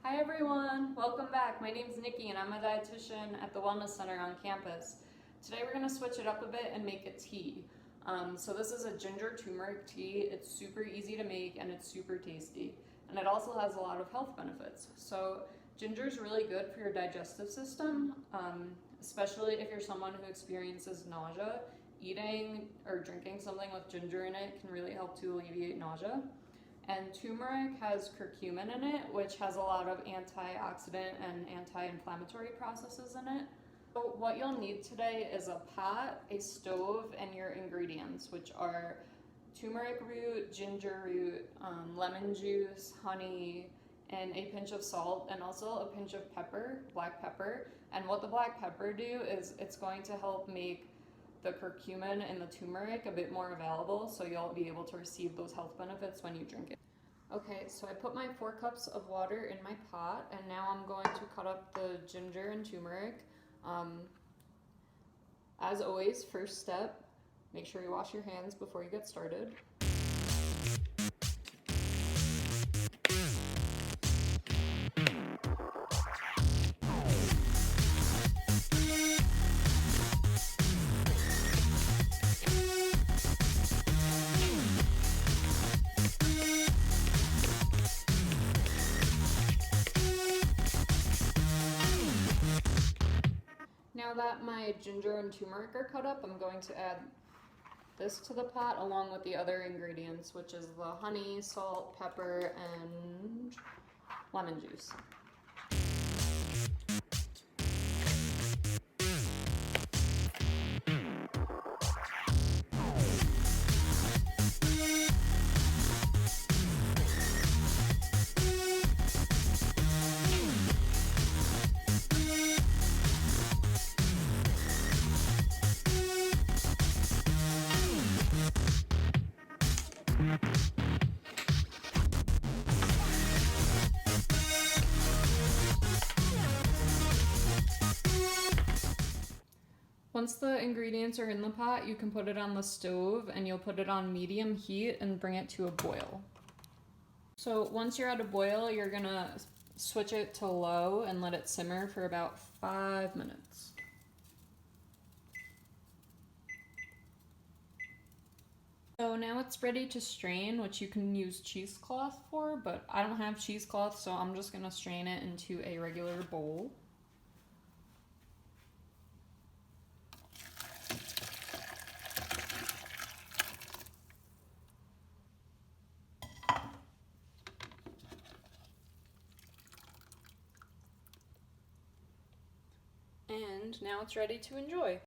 Hi everyone, welcome back. My name's Nikki and I'm a dietitian at the Wellness Center on campus. Today we're going to switch it up a bit and make a tea. So this is a ginger turmeric tea. It's super easy to make and it's super tasty. And it also has a lot of health benefits. So ginger is really good for your digestive system, especially if you're someone who experiences nausea. Eating or drinking something with ginger in it can really help to alleviate nausea. And turmeric has curcumin in it, which has a lot of antioxidant and anti-inflammatory processes in it. So what you'll need today is a pot, a stove, and your ingredients, which are turmeric root, ginger root, lemon juice, honey, and a pinch of salt, and also a pinch of pepper, black pepper. And what the black pepper do is it's going to help make the curcumin and the turmeric a bit more available, so you'll be able to receive those health benefits when you drink it. Okay, so I put my 4 cups of water in my pot, and now I'm going to cut up the ginger and turmeric. As always, first step, make sure you wash your hands before you get started. Now that my ginger and turmeric are cut up, I'm going to add this to the pot along with the other ingredients, which is the honey, salt, pepper, and lemon juice. Once the ingredients are in the pot, you can put it on the stove and you'll put it on medium heat and bring it to a boil. So once you're at a boil, you're gonna switch it to low and let it simmer for about 5 minutes. So now it's ready to strain, which you can use cheesecloth for, but I don't have cheesecloth, so I'm just gonna strain it into a regular bowl. And now it's ready to enjoy.